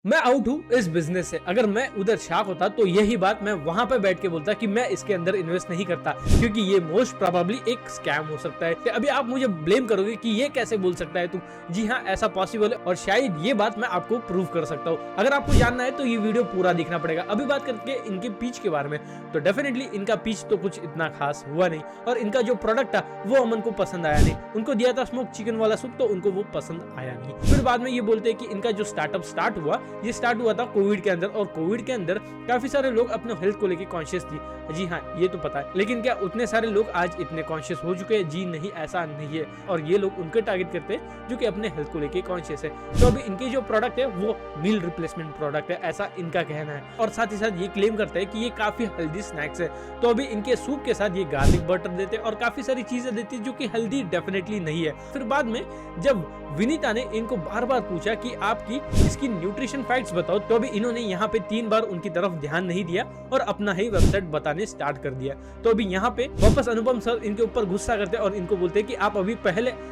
मैं आउट हूँ इस बिजनेस से। अगर मैं उधर शाक होता तो यही बात मैं वहां पे बैठ के बोलता कि मैं इसके अंदर इन्वेस्ट नहीं करता, क्योंकि ये मोस्ट प्रोबेबली एक स्कैम हो सकता है। अभी आप मुझे ब्लेम करोगे कि ये कैसे बोल सकता है तू। जी हाँ, ऐसा पॉसिबल है और शायद ये बात मैं आपको प्रूव कर सकता हूँ। अगर आपको जानना है तो ये वीडियो पूरा देखना पड़ेगा। अभी बात करके इनके पिच के बारे में, तो डेफिनेटली इनका पिच तो कुछ इतना खास हुआ नहीं और इनका जो प्रोडक्ट था वो अमन को पसंद आया नहीं। उनको दिया था स्मोक चिकन वाला सूप, तो उनको वो पसंद आया नहीं। फिर बाद में ये बोलते हैं कि इनका जो स्टार्टअप स्टार्ट हुआ, ये स्टार्ट हुआ था कोविड के अंदर, और कोविड के अंदर काफी सारे लोग अपने हेल्थ को लेके कॉन्शियस थी। जी हाँ, ये तो पता है, लेकिन क्या उतने सारे लोग आज इतने कॉन्शियस हो चुके हैं? जी नहीं, ऐसा नहीं है। और ये लोग उनके टारगेट करते हैं जो कि अपने हेल्थ को लेके कॉन्शियस है। तो अभी इनके जो प्रोडक्ट है वो मील रिप्लेसमेंट प्रोडक्ट है, ऐसा इनका कहना है। और साथ ही साथ ये क्लेम करते हैं कि ये काफी हेल्दी स्नैक्स है। तो अभी इनके सूप के साथ ये गार्लिक बटर देते हैं और काफी सारी चीजें देती है जो कि हेल्दी डेफिनेटली नहीं है। फिर बाद में जब विनीता ने इनको बार बार पूछा कि आपकी इसकी न्यूट्रिशन फैक्ट्स बताओ, तो अभी इन्होंने यहाँ पे 3 बार उनकी तरफ ध्यान नहीं दिया और अपना ही वेबसाइट बताने स्टार्ट कर दिया। तो अभी यहाँ पे वापस अनुपम सर इनके ऊपर गुस्सा करते हैं और इनको बोलते हैं कि आप अभी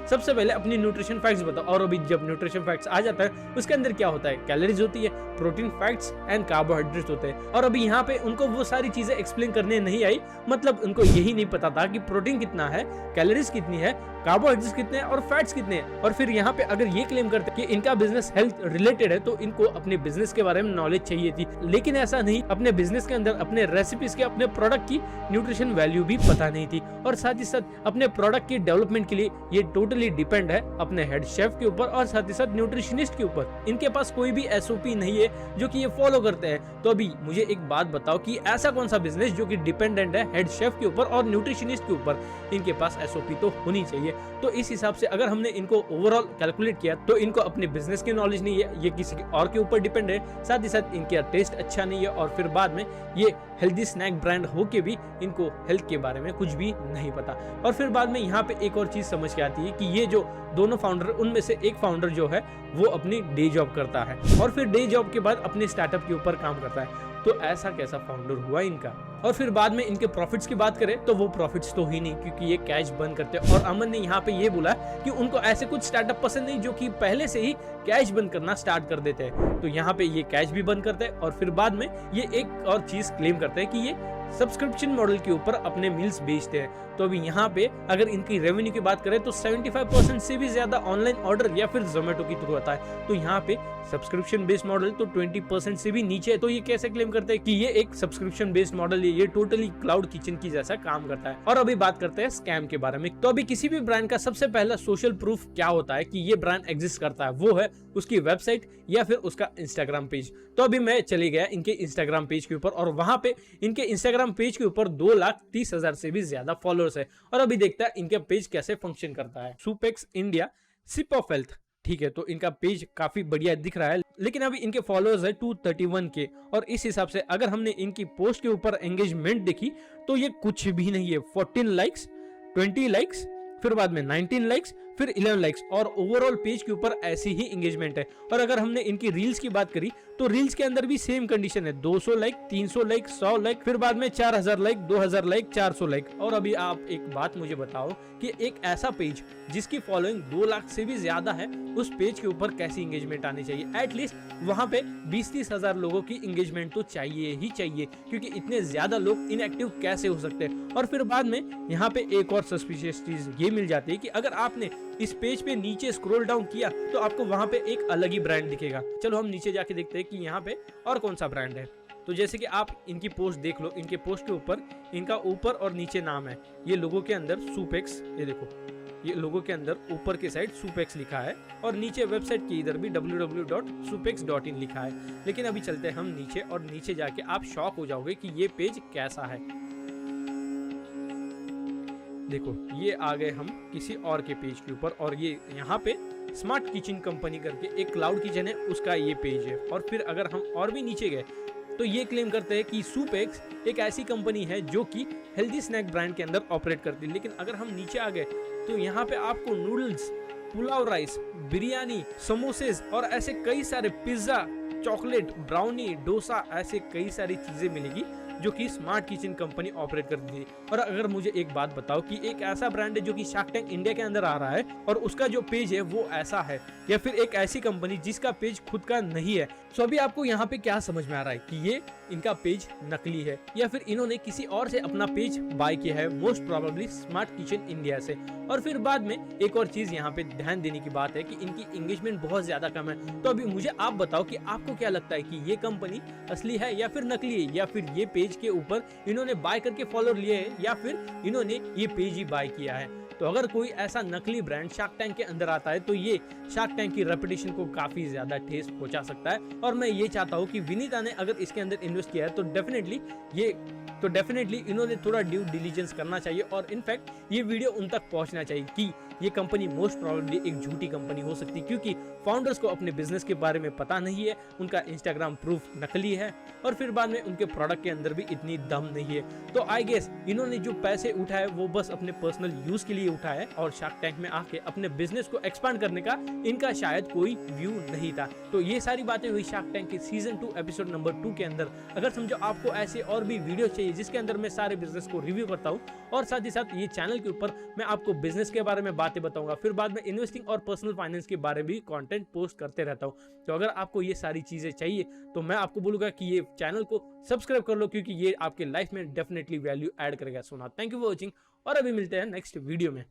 सबसे पहले अपनी न्यूट्रिशन फैक्ट्स बताओ। और अभी जब न्यूट्रिशन फैक्ट्स आ जाता है उसके अंदर क्या होता है, कैलोरीज होती है, प्रोटीन फैक्ट्स एंड कार्बोहाइड्रेट्स होते हैं। और अभी यहाँ पे उनको वो सारी चीजें एक्सप्लेन करने नहीं आई, मतलब उनको यही नहीं पता था कि प्रोटीन कितना है, कैलोरीज कितनी है, कार्बोहाइड्रेट्स कितने हैं और फैट्स कितने हैं। और फिर यहाँ पे अगर ये क्लेम करते कि इनका बिजनेस हेल्थ रिलेटेड है, तो इनको अपने बिजनेस के बारे में नॉलेज चाहिए थी, लेकिन ऐसा नहीं। अपने बिजनेस के अंदर अपने रेसिपीज के, अपने प्रोडक्ट की न्यूट्रिशन वैल्यू भी पता नहीं थी। और साथ ही साथ अपने प्रोडक्ट की डेवलपमेंट के लिए ये टोटली डिपेंड है अपने हेड शेफ के ऊपर और साथ ही साथ न्यूट्रिशनिस्ट के ऊपर। इनके पास कोई भी एसओपी नहीं है जो कि ये फॉलो करते हैं। तो अभी मुझे एक बात बताओ कि ऐसा कौन सा बिजनेस जो कि डिपेंडेंट है हेड शेफ के ऊपर और न्यूट्रिशनिस्ट के ऊपर? इनके पास एसओपी तो होनी चाहिए। तो इस हिसाब से अगर हमने इनको ओवरऑल कैलकुलेट किया तो इनको अपने बिजनेस की नॉलेज नहीं है, ये किसी और के ऊपर डिपेंड है, साथ ही साथ इनका टेस्ट अच्छा नहीं है, और फिर बाद में ये हेल्दी स्नैक ब्रांड होके भी इनको हेल्थ के बारे में कुछ भी नहीं पता। और फिर बाद में यहाँ पे एक और चीज समझ के आती है कि ये जो दोनों फाउंडर, उनमें से एक फाउंडर जो है वो अपनी डे जॉब करता है और फिर डे जॉब के बाद अपने स्टार्टअप के ऊपर काम करता है। तो ऐसा कैसा फाउंडर हुआ इनका? और फिर बाद में इनके प्रॉफिट्स की बात करें तो वो प्रॉफिट्स तो ही नहीं, क्योंकि ये कैश बर्न करते हैं। और अमन ने यहाँ पे ये बोला कि उनको ऐसे कुछ स्टार्टअप पसंद नहीं जो कि पहले से ही कैश बर्न करना स्टार्ट कर देते हैं। तो यहाँ पे ये कैश भी बर्न करते हैं और फिर बाद में ये एक और चीज क्लेम करते हैं कि ये सब्सक्रिप्शन मॉडल के ऊपर अपने मील्स बेचते हैं। तो अभी यहाँ पे अगर इनकी रेवेन्यू की बात करें तो 75% से भी ज्यादा ऑनलाइन ऑर्डर या फिर जोमेटो की थ्रू आता है। तो यहाँ पे सब्सक्रिप्शन बेस्ड मॉडल तो 20% से भी नीचे है। तो ये कैसे क्लेम करते हैं कि ये एक सब्सक्रिप्शन बेस्ड मॉडल है, ये टोटली क्लाउड किचन की जैसा काम करता है। और अभी बात करते हैं स्कैम के बारे में। तो अभी किसी भी ब्रांड का सबसे पहला सोशल प्रूफ क्या होता है कि ये ब्रांड एग्जिस्ट करता है, वो है उसकी वेबसाइट या फिर उसका इंस्टाग्राम पेज। तो अभी मैं चले गया इनके इंस्टाग्राम पेज के ऊपर और वहां पे इनके इंस्टाग्राम पेज के ऊपर 2,30,000 से भी ज्यादा फॉलोअर्स है। और अभी देखता है इनका पेज कैसे फंक्शन करता है। सुपेक्स इंडिया सिप ऑफ हेल्थ, ठीक है, तो इनका पेज काफी बढ़िया दिख रहा है, लेकिन अभी इनके फॉलोअर्स है 231 के। और इस हिसाब से अगर हमने इनकी पोस्ट के ऊपर एंगेजमेंट देखी तो ये कुछ भी नहीं है। 14 लाइक्स, 20 लाइक्स, फिर बाद में 19 लाइक्स, फिर 11 लाइक्स, और ओवरऑल पेज के ऊपर ऐसी ही एंगेजमेंट है। और अगर हमने इनकी रील्स की बात करी तो रील्स के अंदर भी सेम कंडीशन है, 200 लाइक, 300 लाइक, 100 लाइक, फिर बाद में 4000 लाइक, 2000 लाइक, 400 लाइक। और अभी आप एक बात मुझे बताओ कि एक ऐसा पेज जिसकी फॉलोइंग 2 लाख से भी ज्यादा है, उस पेज के ऊपर कैसी एंगेजमेंट आनी चाहिए? एटलीस्ट वहां पे 20-30 हजार लोगों की एंगेजमेंट तो चाहिए ही चाहिए, क्योंकि इतने ज्यादा लोग इनएक्टिव कैसे हो सकते हैं? और फिर बाद में यहाँ पे एक और सस्पिशियस चीज ये मिल जाती है कि अगर आपने इस पेज पे नीचे स्क्रॉल डाउन किया तो आपको वहां पे एक अलग ही ब्रांड दिखेगा। चलो हम नीचे जाके देखते हैं कि यहाँ पे और कौन सा ब्रांड है। तो जैसे कि आप इनकी पोस्ट देख लो, इनके पोस्ट के ऊपर इनका ऊपर और नीचे नाम है। ये लोगों के अंदर सुपेक्स, ये देखो, ये लोगों के अंदर ऊपर के साइड सुपेक्स लिखा है और नीचे वेबसाइट के इधर भी www.supex.in लिखा है। लेकिन अभी चलते हैं हम नीचे, और नीचे जाके आप शॉक हो जाओगे कि ये पेज कैसा है। देखो, ये आ गए हम किसी और के पेज के ऊपर, और ये यहाँ पे स्मार्ट किचन कंपनी करके एक क्लाउड किचन है, उसका ये पेज है। और फिर अगर हम और भी नीचे गए तो ये क्लेम करते हैं कि सुपेक्स एक ऐसी कंपनी है जो कि हेल्दी स्नैक ब्रांड के अंदर ऑपरेट करती है। लेकिन अगर हम नीचे आ गए तो यहाँ पे आपको noodles, pulao rice, biryani, samosas और ऐसे कई सारे, पिज्जा, चॉकलेट, ब्राउनी, डोसा, ऐसे कई सारी चीजें मिलेगी जो कि स्मार्ट किचन कंपनी ऑपरेट करती थी। और अगर मुझे एक बात बताओ कि एक ऐसा ब्रांड है जो कि शार्क टैंक इंडिया के अंदर आ रहा है और उसका जो पेज है वो ऐसा है, या फिर एक ऐसी कंपनी जिसका पेज खुद का नहीं है, तो अभी आपको यहाँ पे क्या समझ में आ रहा है कि ये इनका पेज नकली है या फिर इन्होंने किसी और से अपना पेज बाय किया है, most probably smart kitchen India से। और फिर बाद में एक और चीज यहाँ पे ध्यान देने की बात है कि इनकी एंगेजमेंट बहुत ज्यादा कम है। तो अभी मुझे आप बताओ कि आपको क्या लगता है कि ये कंपनी असली है या फिर नकली है, या फिर ये पेज के ऊपर इन्होंने बाय करके फॉलोअर लिए है या फिर इन्होंने ये पेज ही बाय किया है। तो अगर कोई ऐसा नकली ब्रांड शार्क टैंक के अंदर आता है तो ये शार्क टैंक की रेपुटेशन को काफी ज्यादा ठेस पहुंचा सकता है। और मैं ये चाहता हूँ कि विनीता ने अगर इसके अंदर इन्वेस्ट किया है तो डेफिनेटली इन्होंने थोड़ा ड्यू डिलीजेंस करना चाहिए और इनफैक्ट ये वीडियो उन तक पहुंचना चाहिए कि ये कंपनी मोस्ट प्रोबेबली एक झूठी कंपनी हो सकती है, क्योंकि फाउंडर्स को अपने बिजनेस के बारे में पता नहीं है, उनका इंस्टाग्राम प्रूफ नकली है और फिर बाद में उनके प्रोडक्ट के अंदर भी इतनी दम नहीं है। तो आई गेस इन्होंने जो पैसे उठाए वो बस अपने पर्सनल यूज के लिए उठाए और शार्क टैंक में आके अपने बिजनेस को एक्सपांड करने का इनका शायद कोई व्यू नहीं था। तो ये सारी बातें हुई शार्क टैंक के सीजन 2 एपिसोड नंबर 2 के अंदर। अगर समझो आपको ऐसे और भी वीडियो चाहिए जिसके अंदर मैं सारे बिजनेस को रिव्यू करता हूँ और साथ ही साथ ये चैनल के ऊपर मैं आपको बिजनेस के बारे में बातें बताऊंगा, फिर बाद में इन्वेस्टिंग और पर्सनल फाइनेंस के बारे में भी कंटेंट पोस्ट करते रहता हूँ। तो अगर आपको ये सारी चीजें चाहिए तो मैं आपको बोलूंगा कि ये चैनल को सब्सक्राइब कर लो, क्योंकि ये आपके लाइफ में डेफिनेटली वैल्यू ऐड करेगा। सुना, थैंक यू फॉर वॉचिंग और अभी मिलते हैं नेक्स्ट वीडियो में।